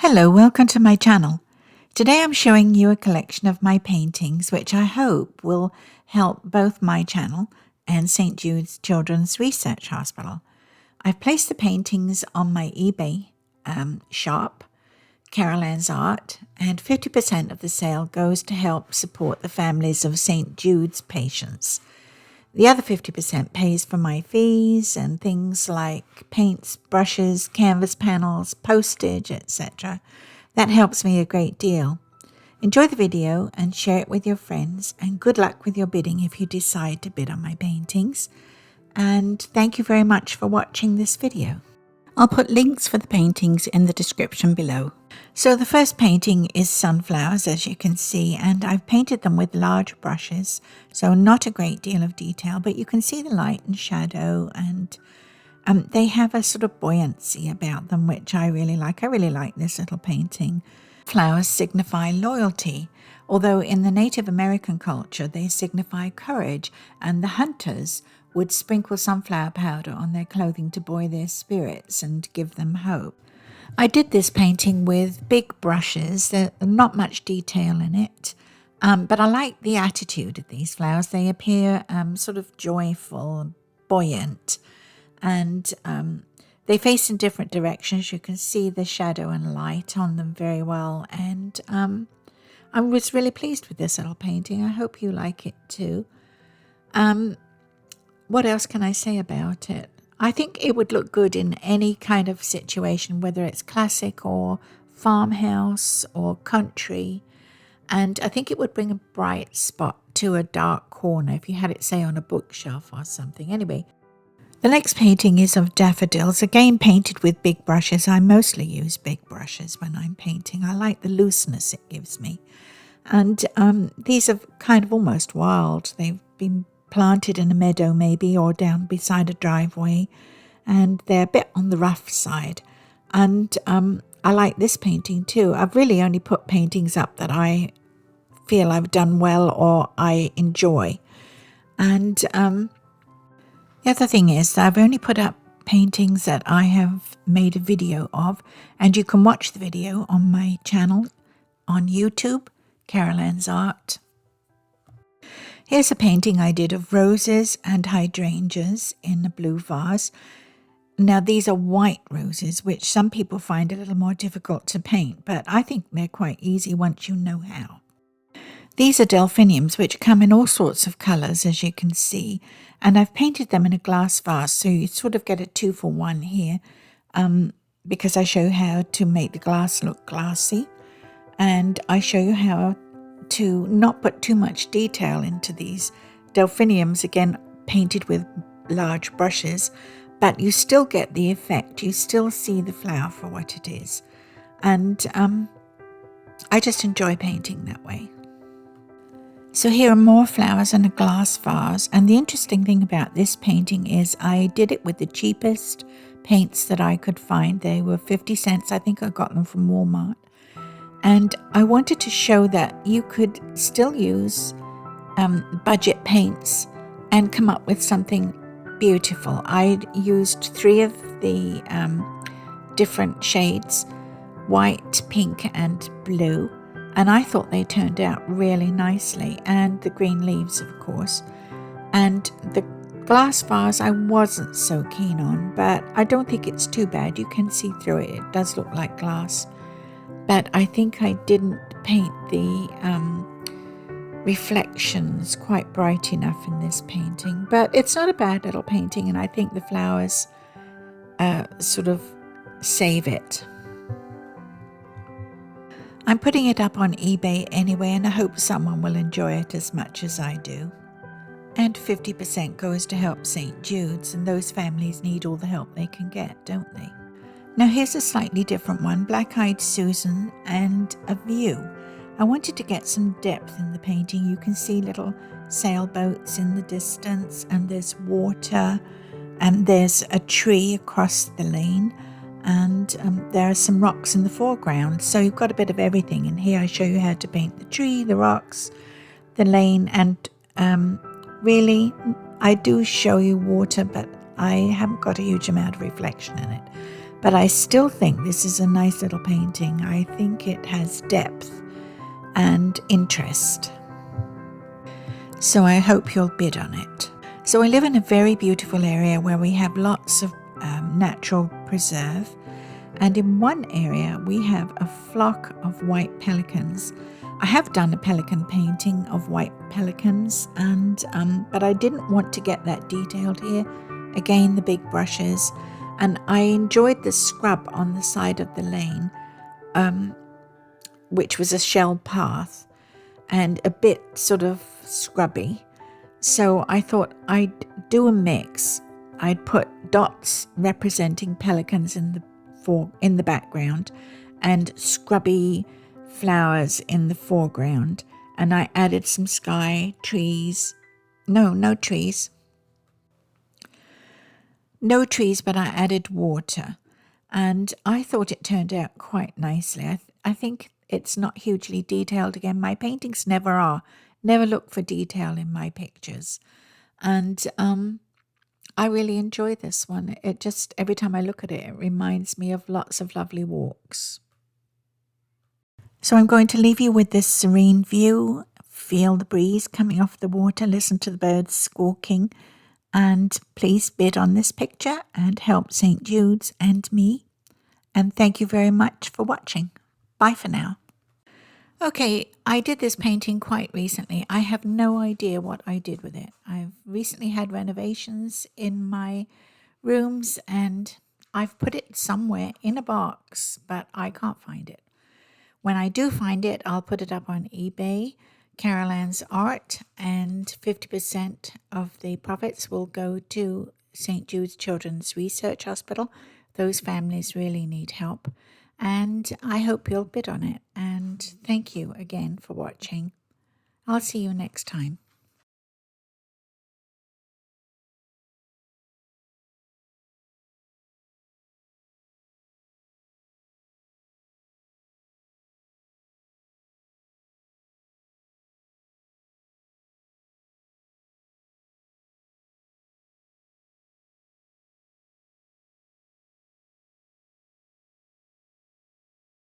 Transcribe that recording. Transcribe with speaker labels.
Speaker 1: Hello, welcome to my channel. Today I'm showing you a collection of my paintings which I hope will help both my channel and St. Jude's Children's Research Hospital. I've placed the paintings on my eBay shop, CarolAnnsArt, and 50% of the sale goes to help support the families of St. Jude's patients. The other 50% pays for my fees and things like paints, brushes, canvas panels, postage, etc. That helps me a great deal. Enjoy the video and share it with your friends, and good luck with your bidding if you decide to bid on my paintings. And thank you very much for watching this video. I'll put links for the paintings in the description below. So the first painting is sunflowers, as you can see, and I've painted them with large brushes, so not a great deal of detail, but you can see the light and shadow, and they have a sort of buoyancy about them, which I really like. I really like this little painting. Flowers signify loyalty, although in the Native American culture they signify courage, and the hunters would sprinkle sunflower powder on their clothing to buoy their spirits and give them hope. I did this painting with big brushes. There's not much detail in it, but I like the attitude of these flowers. They appear sort of joyful, buoyant, and they face in different directions. You can see the shadow and light on them very well, and I was really pleased with this little painting. I hope you like it too. What else can I say about it? I think it would look good in any kind of situation, whether it's classic or farmhouse or country. And I think it would bring a bright spot to a dark corner if you had it, say, on a bookshelf or something. Anyway, the next painting is of daffodils, again painted with big brushes. I mostly use big brushes when I'm painting. I like the looseness it gives me. And these are kind of almost wild. They've been planted in a meadow maybe, or down beside a driveway, and they're a bit on the rough side. And I like this painting too. I've really only put paintings up that I feel I've done well or I enjoy. And the other thing is that I've only put up paintings that I have made a video of, and you can watch the video on my channel on YouTube, CarolAnnsArt. Here's a painting I did of roses and hydrangeas in a blue vase. Now these are white roses, which some people find a little more difficult to paint, but I think they're quite easy once you know how. These are delphiniums, which come in all sorts of colours, as you can see, and I've painted them in a glass vase, so you sort of get a 2-for-1 here, because I show you how to make the glass look glassy, and I show you how to not put too much detail into these delphiniums, again painted with large brushes, but you still get the effect. You still see the flower for what it is, and I just enjoy painting that way. So here are more flowers in a glass vase, and the interesting thing about this painting is I did it with the cheapest paints that I could find. They were 50 cents. I think I got them from Walmart. And I wanted to show that you could still use budget paints and come up with something beautiful. I used 3 of the different shades, white, pink, and blue. And I thought they turned out really nicely. And the green leaves, of course. And the glass vase I wasn't so keen on, but I don't think it's too bad. You can see through it. It does look like glass. But I think I didn't paint the reflections quite bright enough in this painting. But it's not a bad little painting, and I think the flowers sort of save it. I'm putting it up on eBay anyway, and I hope someone will enjoy it as much as I do. And 50% goes to help St. Jude's, and those families need all the help they can get, don't they? Now here's a slightly different one, Black-Eyed Susan and a view. I wanted to get some depth in the painting. You can see little sailboats in the distance, and there's water, and there's a tree across the lane, and there are some rocks in the foreground. So you've got a bit of everything. And here I show you how to paint the tree, the rocks, the lane, and really I do show you water, but I haven't got a huge amount of reflection in it. but I still think this is a nice little painting. I think it has depth and interest. So I hope you'll bid on it. So I live in a very beautiful area where we have lots of natural preserve, and in one area we have a flock of white pelicans. I have done a pelican painting of white pelicans, and but I didn't want to get that detailed here. Again, the big brushes, and I enjoyed the scrub on the side of the lane, which was a shell path and a bit sort of scrubby. So I thought I'd do a mix. I'd put dots representing pelicans in the background and scrubby flowers in the foreground, and I added some sky, trees. No trees, but I added water, and I thought it turned out quite nicely. I think it's not hugely detailed. Again, my paintings never are. Never look for detail in my pictures. And I really enjoy this one. It just, every time I look at it, it reminds me of lots of lovely walks. So I'm going to leave you with this serene view. Feel the breeze coming off the water, listen to the birds squawking, and please bid on this picture and help St. Jude's and me. And thank you very much for watching. Bye for now. Okay, I did this painting quite recently. I have no idea what I did with it. I've recently had renovations in my rooms, and I've put it somewhere in a box, but I can't find it. When I do find it, I'll put it up on eBay, CarolAnnsArt, and 50% of the profits will go to St. Jude's Children's Research Hospital. Those families really need help. And I hope you'll bid on it. And thank you again for watching. I'll see you next time.